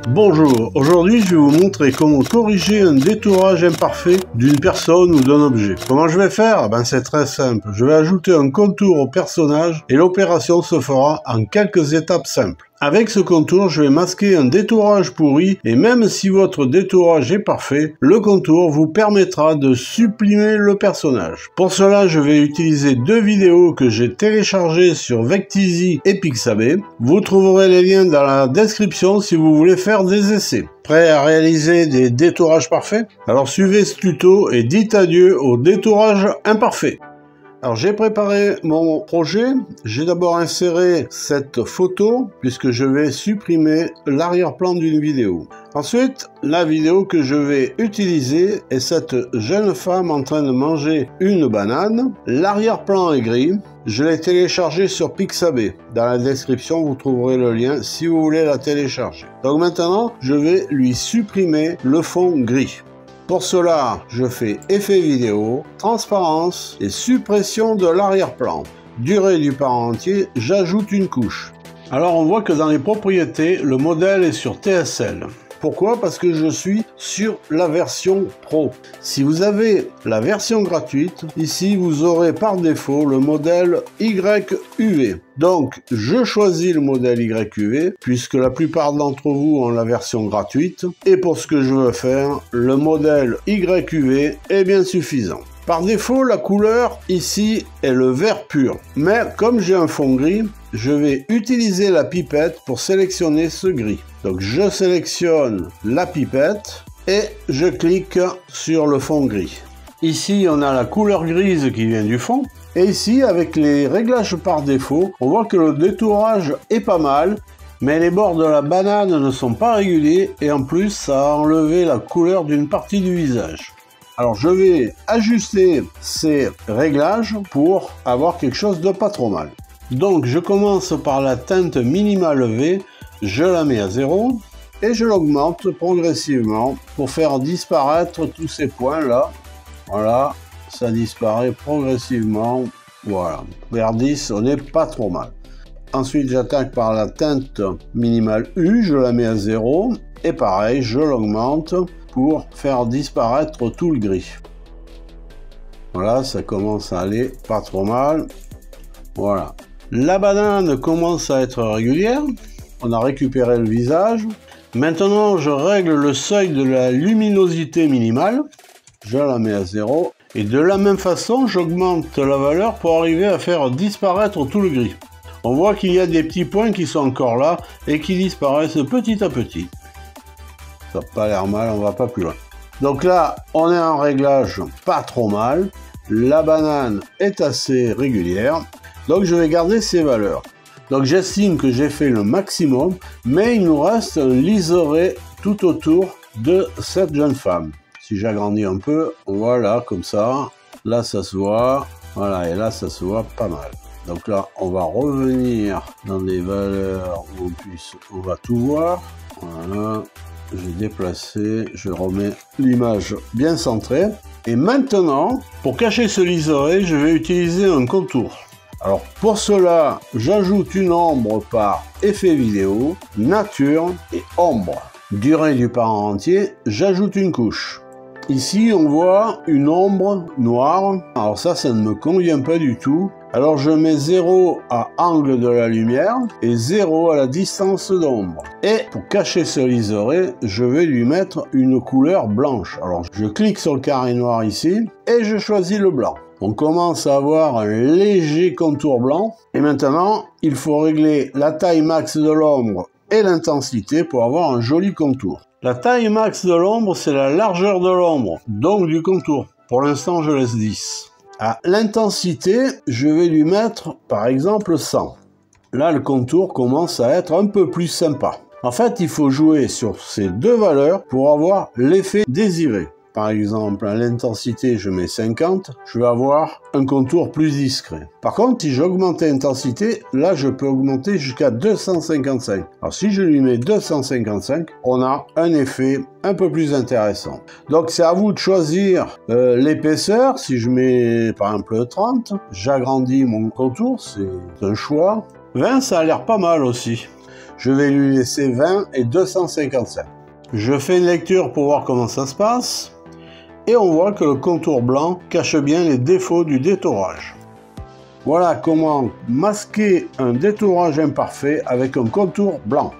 Bonjour, aujourd'hui je vais vous montrer comment corriger un détourage imparfait d'une personne ou d'un objet. Comment je vais faire? C'est très simple, je vais ajouter un contour au personnage et l'opération se fera en quelques étapes simples. Avec ce contour, je vais masquer un détourage pourri et même si votre détourage est parfait, le contour vous permettra de supprimer le personnage. Pour cela, je vais utiliser deux vidéos que j'ai téléchargées sur Vecteezy et Pixabay. Vous trouverez les liens dans la description si vous voulez faire des essais. Prêt à réaliser des détourages parfaits? Alors suivez ce tuto et dites adieu au détourage imparfait. Alors j'ai préparé mon projet, j'ai d'abord inséré cette photo puisque je vais supprimer l'arrière-plan d'une vidéo. Ensuite, la vidéo que je vais utiliser est cette jeune femme en train de manger une banane. L'arrière-plan est gris, je l'ai téléchargé sur Pixabay. Dans la description, vous trouverez le lien si vous voulez la télécharger. Donc maintenant, je vais lui supprimer le fond gris. Pour cela, je fais effet vidéo, transparence et suppression de l'arrière-plan. Durée du parent entier, j'ajoute une couche. Alors on voit que dans les propriétés, le modèle est sur TSL. Pourquoi? Parce que je suis sur la version Pro. Si vous avez la version gratuite, ici vous aurez par défaut le modèle YUV. Donc je choisis le modèle YUV puisque la plupart d'entre vous ont la version gratuite. Et pour ce que je veux faire, le modèle YUV est bien suffisant. Par défaut, la couleur ici est le vert pur. Mais comme j'ai un fond gris, je vais utiliser la pipette pour sélectionner ce gris. Donc je sélectionne la pipette et je clique sur le fond gris. Ici, on a la couleur grise qui vient du fond. Et ici, avec les réglages par défaut, on voit que le détourage est pas mal. Mais les bords de la banane ne sont pas réguliers et en plus, ça a enlevé la couleur d'une partie du visage. Alors je vais ajuster ces réglages pour avoir quelque chose de pas trop mal. Donc je commence par la teinte minimale V, je la mets à 0 et je l'augmente progressivement pour faire disparaître tous ces points là. Voilà, ça disparaît progressivement. Voilà, vers 10 on n'est pas trop mal. Ensuite j'attaque par la teinte minimale U, je la mets à 0 et pareil je l'augmente pour faire disparaître tout le gris. Voilà, ça commence à aller pas trop mal. Voilà. La banane commence à être régulière. On a récupéré le visage. Maintenant, je règle le seuil de la luminosité minimale. Je la mets à 0. Et de la même façon, j'augmente la valeur pour arriver à faire disparaître tout le gris. On voit qu'il y a des petits points qui sont encore là et qui disparaissent petit à petit. Ça n'a pas l'air mal, on va pas plus loin. Donc là, on est en réglage pas trop mal. La banane est assez régulière. Donc je vais garder ces valeurs. Donc j'estime que j'ai fait le maximum, mais il nous reste un liseré tout autour de cette jeune femme. Si j'agrandis un peu, voilà, comme ça. Là, ça se voit. Voilà, et là, ça se voit pas mal. Donc là, on va revenir dans les valeurs où on va tout voir. Voilà. J'ai déplacé, je remets l'image bien centrée. Et maintenant, pour cacher ce liseré, je vais utiliser un contour. Alors pour cela, j'ajoute une ombre par effet vidéo, nature et ombre. Durée du parent entier, j'ajoute une couche. Ici, on voit une ombre noire. Alors ça ne me convient pas du tout. Alors je mets 0 à angle de la lumière et 0 à la distance d'ombre. Et pour cacher ce liseré, je vais lui mettre une couleur blanche. Alors je clique sur le carré noir ici et je choisis le blanc. On commence à avoir un léger contour blanc. Et maintenant, il faut régler la taille max de l'ombre et l'intensité pour avoir un joli contour. La taille max de l'ombre, c'est la largeur de l'ombre, donc du contour. Pour l'instant, je laisse 10. À l'intensité, je vais lui mettre, par exemple, 100. Là, le contour commence à être un peu plus sympa. En fait, il faut jouer sur ces deux valeurs pour avoir l'effet désiré. Par exemple, à l'intensité, je mets 50, je vais avoir un contour plus discret. Par contre, si j'augmente l'intensité, là, je peux augmenter jusqu'à 255. Alors, si je lui mets 255, on a un effet un peu plus intéressant. Donc, c'est à vous de choisir l'épaisseur. Si je mets, par exemple, 30, j'agrandis mon contour, c'est un choix. 20, ça a l'air pas mal aussi. je vais lui laisser 20 et 255. Je fais une lecture pour voir comment ça se passe. Et on voit que le contour blanc cache bien les défauts du détourage. Voilà comment masquer un détourage imparfait avec un contour blanc.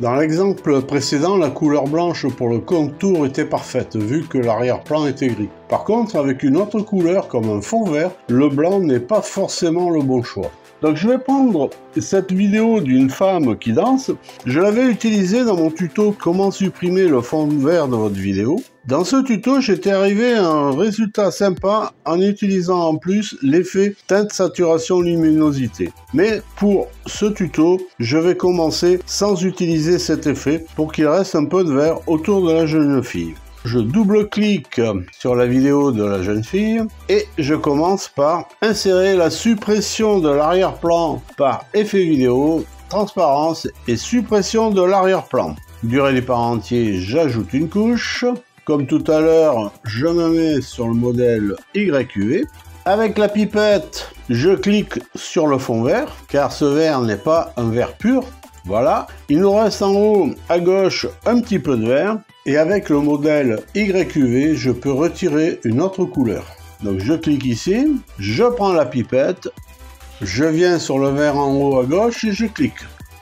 Dans l'exemple précédent, la couleur blanche pour le contour était parfaite, vu que l'arrière-plan était gris. Par contre, avec une autre couleur comme un fond vert, le blanc n'est pas forcément le bon choix. Donc je vais prendre cette vidéo d'une femme qui danse. Je l'avais utilisée dans mon tuto comment supprimer le fond vert de votre vidéo. Dans ce tuto, j'étais arrivé à un résultat sympa en utilisant en plus l'effet teinte saturation luminosité. Mais pour ce tuto, je vais commencer sans utiliser cet effet pour qu'il reste un peu de vert autour de la jeune fille. Je double-clique sur la vidéo de la jeune fille et je commence par insérer la suppression de l'arrière-plan par effet vidéo, transparence et suppression de l'arrière-plan. Durée du parent entier, j'ajoute une couche. Comme tout à l'heure, je me mets sur le modèle YQV. Avec la pipette, je clique sur le fond vert, car ce vert n'est pas un vert pur. Voilà. Il nous reste en haut, à gauche, un petit peu de vert. Et avec le modèle YQV, je peux retirer une autre couleur. Donc je clique ici, je prends la pipette, je viens sur le vert en haut à gauche et je clique.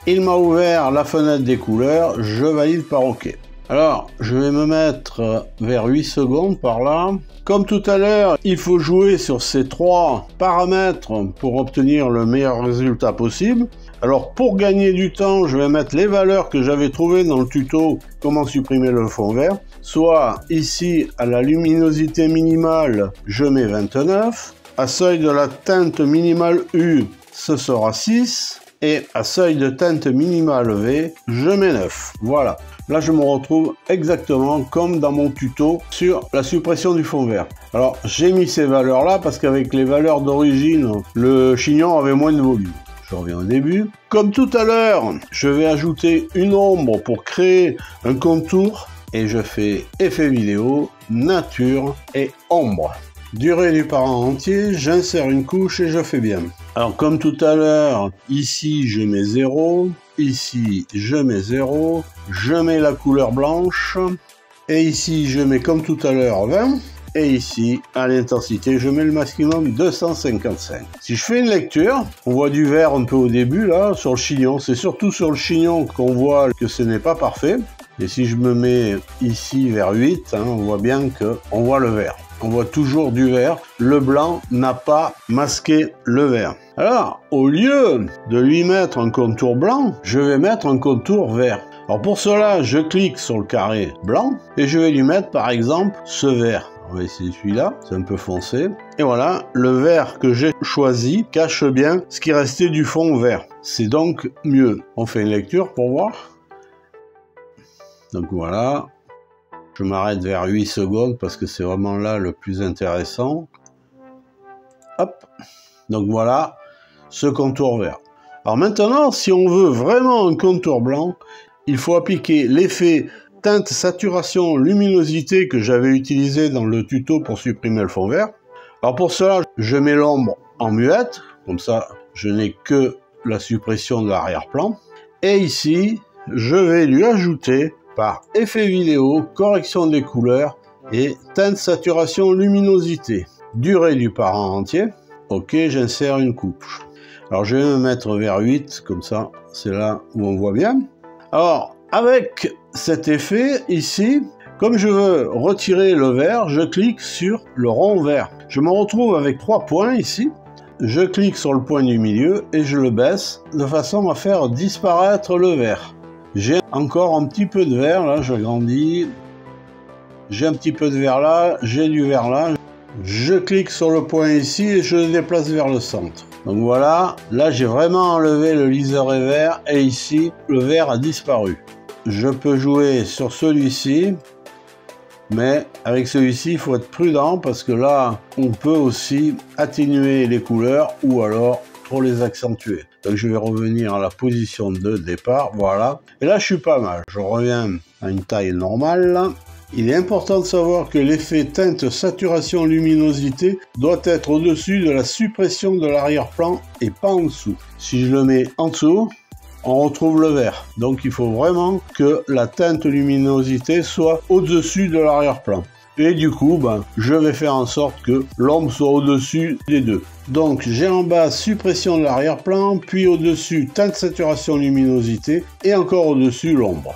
Il m'a ouvert la fenêtre des couleurs, je valide par OK. Alors, je vais me mettre vers 8 secondes par là. Comme tout à l'heure, il faut jouer sur ces 3 paramètres pour obtenir le meilleur résultat possible. Alors, pour gagner du temps, je vais mettre les valeurs que j'avais trouvées dans le tuto comment supprimer le fond vert. Soit ici, à la luminosité minimale, je mets 29. À seuil de la teinte minimale U, ce sera 6. Et à seuil de teinte minimale V, je mets 9. Voilà. Là, je me retrouve exactement comme dans mon tuto sur la suppression du fond vert. Alors, j'ai mis ces valeurs-là parce qu'avec les valeurs d'origine, le chignon avait moins de volume. Je reviens au début. Comme tout à l'heure, je vais ajouter une ombre pour créer un contour. Et je fais effet vidéo, nature et ombre. Durée du parent entier, j'insère une couche et je fais bien. Alors comme tout à l'heure, ici je mets 0, ici je mets 0, je mets la couleur blanche, et ici je mets comme tout à l'heure 20, et ici à l'intensité je mets le maximum 255. Si je fais une lecture, on voit du vert un peu au début là, sur le chignon, c'est surtout sur le chignon qu'on voit que ce n'est pas parfait, et si je me mets ici vers 8, on voit bien qu'on voit le vert. On voit toujours du vert, le blanc n'a pas masqué le vert. Alors, au lieu de lui mettre un contour blanc, je vais mettre un contour vert. Alors pour cela, je clique sur le carré blanc et je vais lui mettre par exemple ce vert. On va essayer celui-là, c'est un peu foncé. Et voilà, le vert que j'ai choisi cache bien ce qui restait du fond vert. C'est donc mieux. On fait une lecture pour voir. Donc voilà. Je m'arrête vers 8 secondes parce que c'est vraiment là le plus intéressant. Hop. Donc voilà ce contour vert. Alors maintenant, si on veut vraiment un contour blanc, il faut appliquer l'effet teinte saturation luminosité que j'avais utilisé dans le tuto pour supprimer le fond vert. Alors pour cela, je mets l'ombre en muette. Comme ça, je n'ai que la suppression de l'arrière-plan. Et ici, je vais lui ajouter par effet vidéo, correction des couleurs et teinte saturation luminosité. Durée du parent entier. Ok, j'insère une couche. Alors je vais me mettre vers 8, comme ça, c'est là où on voit bien. Alors, avec cet effet ici, comme je veux retirer le vert, je clique sur le rond vert. Je me retrouve avec 3 points ici. Je clique sur le point du milieu et je le baisse de façon à faire disparaître le vert. J'ai encore un petit peu de vert, là, j'agrandis. J'ai un petit peu de vert là, j'ai du vert là. Je clique sur le point ici et je le déplace vers le centre. Donc voilà, là j'ai vraiment enlevé le liseré vert et ici, le vert a disparu. Je peux jouer sur celui-ci, mais avec celui-ci, il faut être prudent parce que là, on peut aussi atténuer les couleurs ou alors trop les accentuer. Donc je vais revenir à la position de départ, voilà. Et là je suis pas mal, je reviens à une taille normale. Là. Il est important de savoir que l'effet teinte saturation luminosité doit être au-dessus de la suppression de l'arrière-plan et pas en dessous. Si je le mets en dessous, on retrouve le vert. Donc il faut vraiment que la teinte luminosité soit au-dessus de l'arrière-plan. Et du coup, je vais faire en sorte que l'ombre soit au-dessus des deux. Donc j'ai en bas suppression de l'arrière-plan, puis au-dessus teinte saturation luminosité et encore au-dessus l'ombre.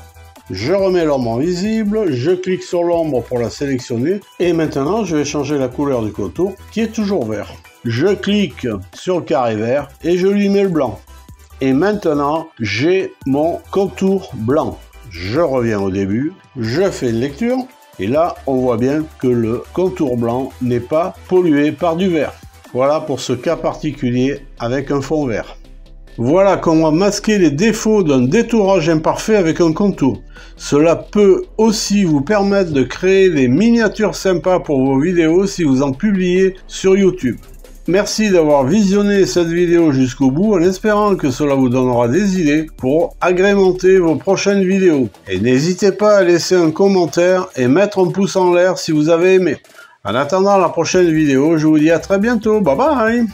Je remets l'ombre en visible, je clique sur l'ombre pour la sélectionner et maintenant je vais changer la couleur du contour qui est toujours vert. Je clique sur le carré vert et je lui mets le blanc. Et maintenant j'ai mon contour blanc. Je reviens au début, je fais une lecture et là on voit bien que le contour blanc n'est pas pollué par du vert. Voilà pour ce cas particulier avec un fond vert. Voilà comment masquer les défauts d'un détourage imparfait avec un contour. Cela peut aussi vous permettre de créer des miniatures sympas pour vos vidéos si vous en publiez sur YouTube. Merci d'avoir visionné cette vidéo jusqu'au bout en espérant que cela vous donnera des idées pour agrémenter vos prochaines vidéos. Et n'hésitez pas à laisser un commentaire et mettre un pouce en l'air si vous avez aimé. En attendant la prochaine vidéo, je vous dis à très bientôt. Bye bye!